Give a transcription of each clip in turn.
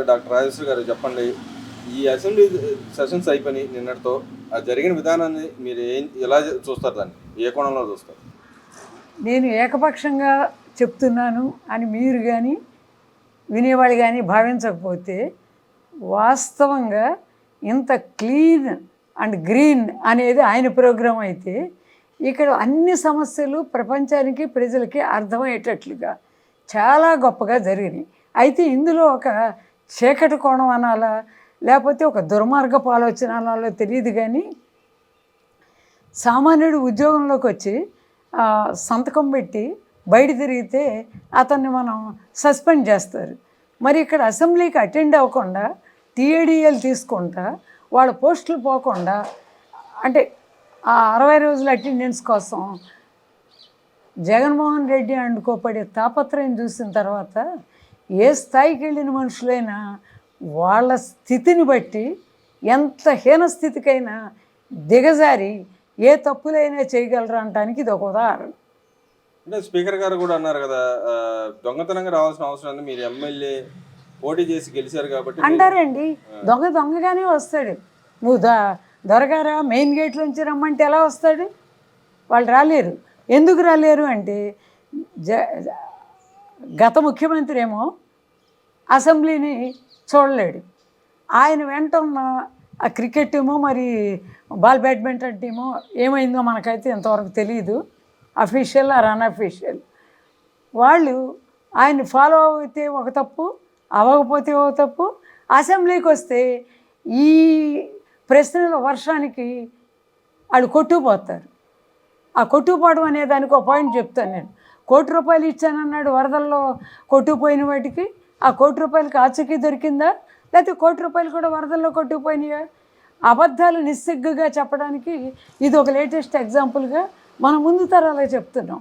Doctor Rajeshwari గారు చెప్పండి, ఈ అసెంబ్లీ సెషన్స్ అయిపోయి నిన్నటితో ఆ జరిగిన విధానాన్ని మీరు ఎలా చూస్తారు, దాన్ని ఏ కోణంలో చూస్తారు? నేను ఏకపక్షంగా చెప్తున్నాను అని మీరు కానీ వినేవాళ్ళు కానీ భావించకపోతే, వాస్తవంగా ఇంత క్లీన్ అండ్ గ్రీన్ అనేది ఆయన ప్రోగ్రాం అయితే ఇక్కడ అన్ని సమస్యలు ప్రపంచానికి ప్రజలకి అర్థమయ్యేటట్లుగా చాలా గొప్పగా జరిగినాయి. అయితే ఇందులో ఒక చీకటి కోణం అనాలా లేకపోతే ఒక దుర్మార్గపు ఆలోచన అనాలో తెలియదు, కానీ సామాన్యుడు ఉద్యోగంలోకి వచ్చి సంతకం పెట్టి బయట తిరిగితే అతన్ని మనం సస్పెండ్ చేస్తారు. మరి ఇక్కడ అసెంబ్లీకి అటెండ్ అవ్వకుండా టీఏడిఎల్ తీసుకుంటా వాళ్ళ పోస్టులు పోకుండా, అంటే ఆ 60 రోజుల అటెండెన్స్ కోసం జగన్మోహన్ రెడ్డి అండుకోపడే తాపత్రయం చూసిన తర్వాత ఏ స్థాయికి వెళ్ళిన మనుషులైనా వాళ్ళ స్థితిని బట్టి ఎంత హీన స్థితికైనా దిగజారి ఏ తప్పులైనా చేయగలరు అనడానికి ఇది ఒక ఉదాహరణ. అంటే స్పీకర్ గారు కూడా అన్నారు కదా, దొంగతనంగా రావాల్సిన అవసరం ఉంది, మీరు ఎమ్మెల్యే పోటీ చేసి గెలిచారు కాబట్టి అంటారండి. దొంగగానే వస్తాడు. నువ్వు దొరగారా మెయిన్ గేట్లోంచి రమ్మంటే ఎలా వస్తాడు? వాళ్ళు రాలేరు. ఎందుకు రాలేరు అంటే గత ముఖ్యమంత్రి ఏమో అసెంబ్లీని చూడలేడు. ఆయన వెంట ఉన్న ఆ క్రికెట్ టీమో మరి బ్యాడ్మింటన్ టీమో ఏమైందో మనకైతే ఇంతవరకు తెలియదు, అఫీషియల్ ఆర్ అన్అఫీషియల్. వాళ్ళు ఆయన ఫాలో అయితే ఒక తప్పు, అవ్వకపోతే ఒక తప్పు. అసెంబ్లీకి వస్తే ఈ ప్రశ్నల వర్షానికి వాళ్ళు కొట్టుకుపోతారు. ఆ కొట్టుకుపోవడం అనే దానికి ఒక పాయింట్ చెప్తాను నేను. ₹1 కోటి ఇచ్చానన్నాడు వరదల్లో కొట్టుకుపోయిన వాటికి. ఆ ₹1 కోటి ఆచూకీ దొరికిందా, లేకపోతే ₹1 కోటి కూడా వరదల్లో కొట్టుకుపోయినాయా? అబద్ధాలు నిస్సిగ్గుగా చెప్పడానికి ఇది ఒక లేటెస్ట్ ఎగ్జాంపుల్గా మనం ముందు తరాలే చెప్తున్నాం.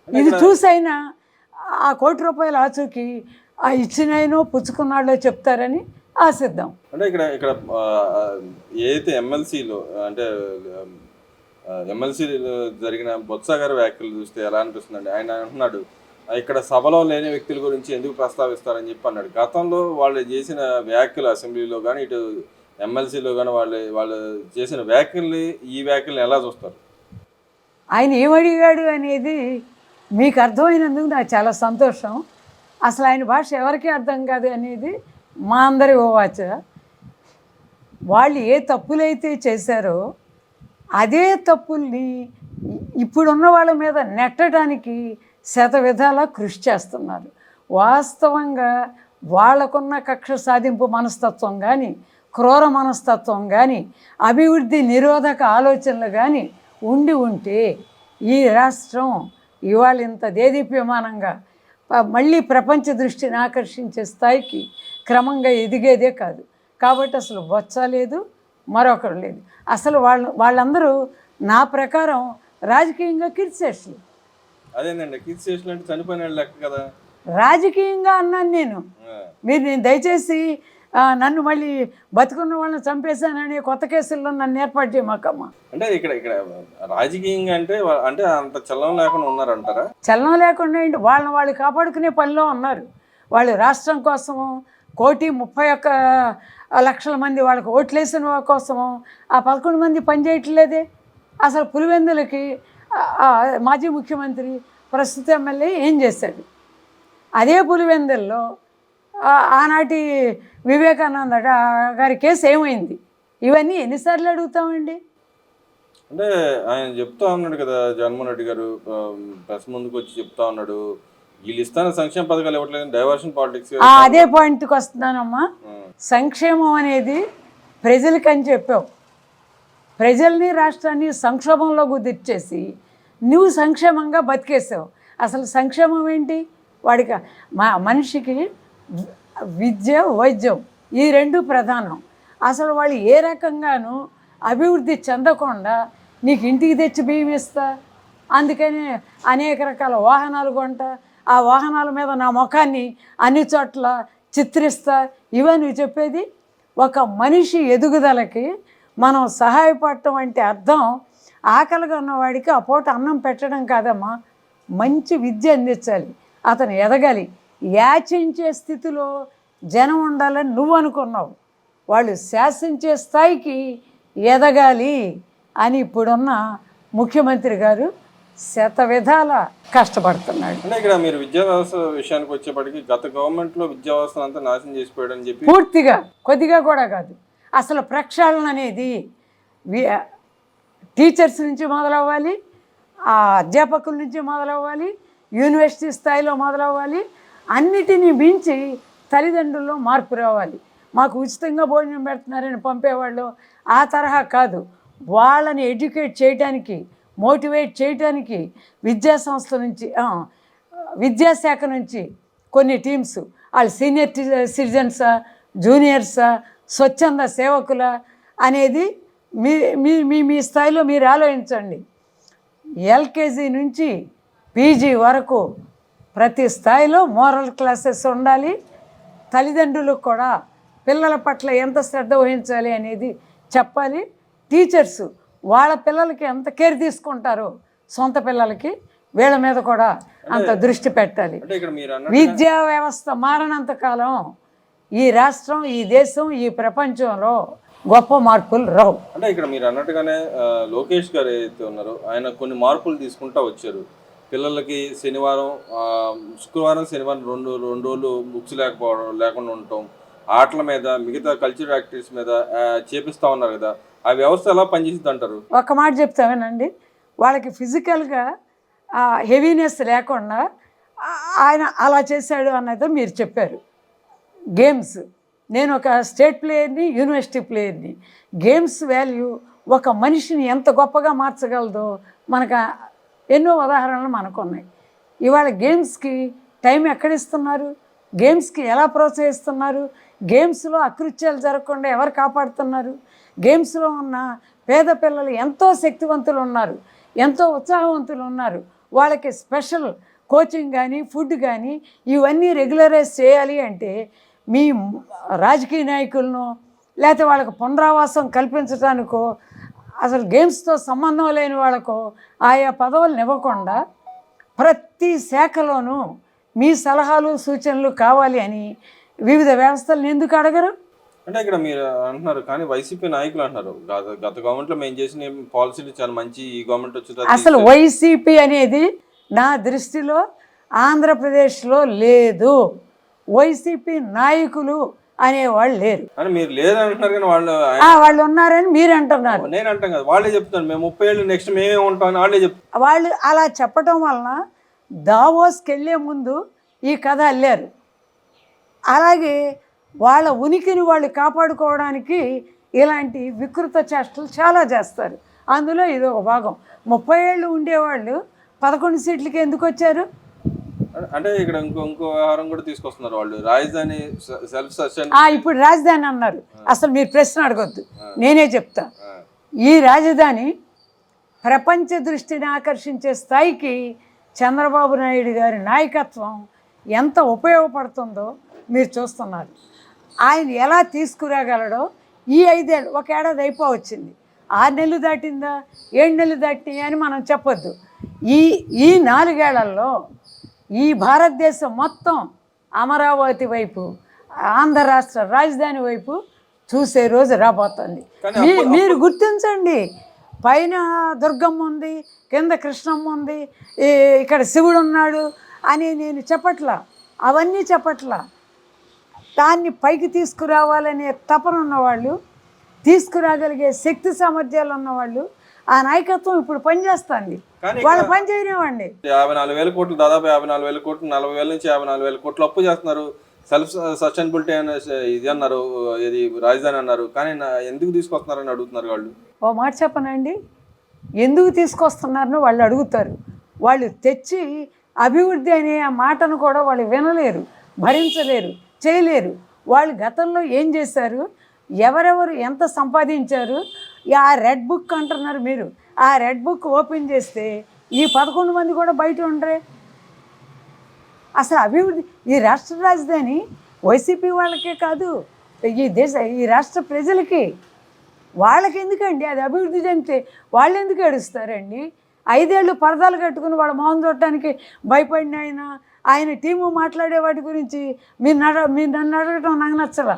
ఇది చూసైనా ఆ ₹1 కోటి ఆచూకీ ఆ ఇచ్చినాయనో పుచ్చుకున్నాడో చెప్తారని ఆశిద్దాం. అంటే ఇక్కడ ఏదైతే ఎమ్మెల్సీలో అంటే ఎమ్మెల్సీలో జరిగిన బొత్స గారి వ్యాఖ్యలు చూస్తే ఎలా అనిపిస్తుందండి? ఆయన అంటున్నాడు, ఇక్కడ సభలో లేని వ్యక్తుల గురించి ఎందుకు ప్రస్తావిస్తారని చెప్పి అన్నాడు. గతంలో వాళ్ళు చేసిన వ్యాఖ్యలు అసెంబ్లీలో కానీ ఇటు ఎమ్మెల్సీలో కానీ వాళ్ళు చేసిన వ్యాఖ్యల్ని ఈ వ్యాఖ్యల్ని ఎలా చూస్తారు? ఆయన ఏమడిగాడు అనేది మీకు అర్థమైనందుకు నాకు చాలా సంతోషం. అసలు ఆయన భాష ఎవరికీ అర్థం కాదు అనేది మా అందరి ఓవాచ. వాళ్ళు ఏ తప్పులైతే చేశారో అదే తప్పుల్ని ఇప్పుడున్న వాళ్ళ మీద నెట్టడానికి శతవిధాలా కృషి చేస్తున్నారు. వాస్తవంగా వాళ్ళకున్న కక్ష సాధింపు మనస్తత్వం కానీ, క్రూర మనస్తత్వం కానీ, అభివృద్ధి నిరోధక ఆలోచనలు కానీ ఉంటే ఈ రాష్ట్రం ఇవాళ ఇంత దేదీప్యమానంగా మళ్ళీ ప్రపంచ దృష్టిని ఆకర్షించే స్థాయికి క్రమంగా ఎదిగేదే కాదు. కాబట్టి అసలు బొత్స లేదు, మరొకరు లేదు. అసలు వాళ్ళందరూ నా ప్రకారం రాజకీయంగా కీర్తిశేషులు. అదేనండి, కీర్తిశేషులు అంటే చనిపోయిన లెక్క కదా. రాజకీయంగా అన్నాను నేను. నేను దయచేసి నన్ను మళ్ళీ బతుకున్న వాళ్ళని చంపేశానని కొత్త కేసుల్లో నన్ను ఏర్పాటు చేయమాకమ్మా. అంటే ఇక్కడ రాజకీయంగా అంటే అంత చలనం లేకుండా ఉన్నారంటారా? చలనం లేకుండా వాళ్ళు కాపాడుకునే పనిలో ఉన్నారు. వాళ్ళు రాష్ట్రం కోసము 1,31,00,000 మంది వాళ్ళకి ఓట్లేసిన కోసము ఆ 11 మంది పనిచేయట్లేదే. అసలు పులివెందులకి మాజీ ముఖ్యమంత్రి ప్రస్తుత ఎమ్మెల్యే ఏం చేశాడు? అదే పులివెందుల్లో ఆనాటి వివేకానంద గారి కేసు ఏమైంది? ఇవన్నీ ఎన్నిసార్లు అడుగుతామండి? అంటే ఆయన చెప్తా ఉన్నాడు కదా, జగన్మోహన్ రెడ్డి గారు ప్రెస్ ముందుకు వచ్చి చెప్తా ఉన్నాడు, వీళ్ళు ఇస్తాన సంక్షేమ పథకాలు ఇవ్వట్లేదు, డైవర్షన్ పాలిటిక్స్. అదే పాయింట్కి వస్తున్నానమ్మా. సంక్షేమం అనేది ప్రజలకి అని చెప్పావు. ప్రజల్ని రాష్ట్రాన్ని సంక్షోభంలో కుదిర్చేసి నువ్వు సంక్షేమంగా బతికేసావు. అసలు సంక్షేమం ఏంటి? వాడికి మనిషికి విద్య, వైద్యం ఈ రెండు ప్రధానం. అసలు వాళ్ళు ఏ రకంగానూ అభివృద్ధి చెందకుండా నీకు ఇంటికి తెచ్చి బియ్యం ఇస్తా, అందుకని అనేక రకాల వాహనాలు కొంటా, ఆ వాహనాల మీద నా ముఖాన్ని అన్ని చోట్ల చిత్రిస్తా, ఇవే నువ్వు చెప్పేది? ఒక మనిషి ఎదుగుదలకి మనం సహాయపడటం అంటే అర్థం ఆకలిగా ఉన్నవాడికి ఆ పూట అన్నం పెట్టడం కాదమ్మా, మంచి విద్య అందించాలి, అతను ఎదగాలి. యాచించే స్థితిలో జనం ఉండాలని నువ్వు అనుకున్నావు. వాళ్ళు శాసించే స్థాయికి ఎదగాలి అని ఇప్పుడున్న ముఖ్యమంత్రి గారు శతవిధాల కష్టపడుతున్నాడు. అంటే ఇక్కడ మీరు విద్యా వ్యవస్థ విషయానికి వచ్చేప్పటికి గత గవర్నమెంట్లో విద్యా వ్యవస్థను అంతా నాశనం చేసిపోయాడని చెప్పి పూర్తిగా, కొద్దిగా కూడా కాదు. అసలు ప్రక్షాళన అనేది టీచర్స్ నుంచి మొదలవ్వాలి, ఆ అధ్యాపకుల నుంచి మొదలవ్వాలి, యూనివర్సిటీ స్థాయిలో మొదలవ్వాలి. అన్నిటినీ మించి తల్లిదండ్రుల్లో మార్పు రావాలి. మాకు ఉచితంగా భోజనం పెడుతున్నారని పంపేవాళ్ళు ఆ తరహా కాదు. వాళ్ళని ఎడ్యుకేట్ చేయడానికి, మోటివేట్ చేయడానికి విద్యా సంస్థ నుంచి, విద్యాశాఖ నుంచి కొన్ని టీమ్స్, వాళ్ళు సీనియర్ సిటిజన్సా, జూనియర్సా, స్వచ్ఛంద సేవకుల అనేది మీ మీ మీ స్థాయిలో మీరు ఆలోచించండి. ఎల్కేజీ నుంచి పీజీ వరకు ప్రతి స్థాయిలో మోరల్ క్లాసెస్ ఉండాలి. తల్లిదండ్రులకు కూడా పిల్లల పట్ల ఎంత శ్రద్ధ వహించాలి అనేది చెప్పాలి. టీచర్స్ వాళ్ళ పిల్లలకి ఎంత కేర్ తీసుకుంటారో సొంత పిల్లలకి, వీళ్ళ మీద కూడా అంత దృష్టి పెట్టాలి. విద్యా వ్యవస్థ మారనంత కాలం ఈ రాష్ట్రం, ఈ దేశం, ఈ ప్రపంచంలో గొప్ప మార్పులు రావు. అంటే ఇక్కడ మీరు అన్నట్టుగానే లోకేష్ గారు ఏదైతే ఉన్నారో ఆయన కొన్ని మార్పులు తీసుకుంటూ వచ్చారు. పిల్లలకి శనివారం, శుక్రవారం, శనివారం రెండు రోజులు బుక్స్ లేకుండా ఉండటం, ఆటల మీద, మిగతా కల్చరల్ యాక్టివిటీస్ మీద చేపిస్తూ ఉన్నారు కదా, ఆ వ్యవస్థ ఎలా పనిచేస్తుంది అంటారు? ఒక మాట చెప్తామేనండి, వాళ్ళకి ఫిజికల్గా హెవీనెస్ లేకుండా ఆయన అలా చేశాడు అన్నది మీరు చెప్పారు. గేమ్స్, నేను ఒక స్టేట్ ప్లేయర్ని, యూనివర్సిటీ ప్లేయర్ని. గేమ్స్ వాల్యూ ఒక మనిషిని ఎంత గొప్పగా మార్చగలదో మనకు ఎన్నో ఉదాహరణలు మనకు ఉన్నాయి. ఇవాళ గేమ్స్కి టైం ఎక్కడిస్తున్నారు? గేమ్స్కి ఎలా ప్రోత్సహిస్తున్నారు? గేమ్స్లో అకృత్యాలు జరగకుండా ఎవరు కాపాడుతున్నారు? గేమ్స్లో ఉన్న పేద పిల్లలు ఎంతో శక్తివంతులు ఉన్నారు, ఎంతో ఉత్సాహవంతులు ఉన్నారు. వాళ్ళకి స్పెషల్ కోచింగ్ కానీ, ఫుడ్ కానీ ఇవన్నీ రెగ్యులరైజ్ చేయాలి అంటే మీ రాజకీయ నాయకులను, లేకపోతే వాళ్ళకు పునరావాసం కల్పించడానికో, అసలు గేమ్స్తో సంబంధం లేని వాళ్ళకో ఆయా పదవులను ఇవ్వకుండా ప్రతి శాఖలోనూ మీ సలహాలు, సూచనలు కావాలి అని వివిధ వ్యవస్థలను ఎందుకు అడగరు? అంటే ఇక్కడ మీరు అంటున్నారు, కానీ వైసీపీ నాయకులు అంటున్నారు గత గవర్నమెంట్లో మేము చేసిన పాలసీలు చాలా మంచి, ఈ గవర్నమెంట్ వచ్చిన అసలు వైసీపీ అనేది నా దృష్టిలో ఆంధ్రప్రదేశ్లో లేదు. వైసీపీ నాయకులు అనేవాళ్ళు లేరు అని మీరు లేదని అంటున్నారు, కానీ వాళ్ళు ఉన్నారని మీరు అంటున్నారు. నేను అంటాం కదా, వాళ్ళే చెప్తాను మేము 30 ఏళ్ళు నెక్స్ట్ మేమే ఉంటామని వాళ్ళే చెప్తారు. వాళ్ళు అలా చెప్పటం వలన దావోస్కి వెళ్ళే ముందు ఈ కథ అల్లారు. అలాగే వాళ్ళ ఉనికిని వాళ్ళు కాపాడుకోవడానికి ఇలాంటి వికృత చేష్టలు చాలా చేస్తారు. అందులో ఇది ఒక భాగం. 30 ఏళ్ళు ఉండేవాళ్ళు 11 సీట్లకి ఎందుకు వచ్చారు? అంటే ఇక్కడ ఇంకో వ్యవహారం కూడా తీసుకొస్తున్నారు వాళ్ళు, రాజధాని సెల్ఫ్ సస్టైన్. ఇప్పుడు రాజధాని అన్నారు, అసలు మీరు ప్రశ్న అడగొద్దు, నేనే చెప్తా. ఈ రాజధాని ప్రపంచ దృష్టిని ఆకర్షించే స్థాయికి చంద్రబాబు నాయుడు గారి నాయకత్వం ఎంత ఉపయోగపడుతుందో మీరు చూస్తున్నారు. ఆయన ఎలా తీసుకురాగలడో ఈ 5 ఏళ్ళు, ఒక ఏడాది అయిపోవచ్చింది, 6 నెలలు దాటిందా, 7 నెలలు దాటినాయి అని మనం చెప్పొద్దు. ఈ 4 ఏళ్లలో ఈ భారతదేశం మొత్తం అమరావతి వైపు, ఆంధ్ర రాష్ట్ర రాజధాని వైపు చూసే రోజు రాబోతుంది. మీరు గుర్తించండి, పైన దుర్గమ్మ ఉంది, కింద కృష్ణమ్మ ఉంది, ఇక్కడ శివుడు ఉన్నాడు అని నేను చెప్పట్లా, అవన్నీ చెప్పట్లా. దాన్ని పైకి తీసుకురావాలనే తపన ఉన్నవాళ్ళు, తీసుకురాగలిగే శక్తి సామర్థ్యాలు ఉన్నవాళ్ళు, ఆ నాయకత్వం ఇప్పుడు పనిచేస్తుంది. వాళ్ళు పని చేయనివ్వండి. 54,000 కోట్లు, దాదాపు 54,000 కోట్లు, 40,000 నుంచి 54,000 కోట్లు అప్పు చేస్తున్నారు. సెల్ఫ్ సస్టైనబిలిటీ అనే ఇది అన్నారు, ఇది రాజధాని అన్నారు, కానీ ఎందుకు తీసుకొస్తున్నారని అడుగుతున్నారు వాళ్ళు. ఓ మాట చెప్పనండి, ఎందుకు తీసుకొస్తున్నారని వాళ్ళు అడుగుతారు. వాళ్ళు తెచ్చి అభివృద్ధి అనే ఆ మాటను కూడా వాళ్ళు వినలేరు, భరించలేరు, చేయలేరు. వాళ్ళు గతంలో ఏం చేశారు, ఎవరెవరు ఎంత సంపాదించారు, ఆ రెడ్ బుక్ అంటున్నారు మీరు. ఆ రెడ్ బుక్ ఓపెన్ చేస్తే ఈ 11 మంది కూడా బయట ఉండరే. అసలు అభివృద్ధి, ఈ రాష్ట్ర రాజధాని వైసీపీ వాళ్ళకే కాదు, ఈ రాష్ట్ర ప్రజలకి. వాళ్ళకి ఎందుకండి అది అభివృద్ధి చెందితే వాళ్ళు ఎందుకు ఏడుస్తారండి? 5 ఏళ్ళు పరదాలు కట్టుకుని వాళ్ళ మొహం చూడటానికి భయపడిన ఆయన ఆయన టీము మాట్లాడే వాటి గురించి మీరు నన్ను అడగటం నాకు నచ్చలా.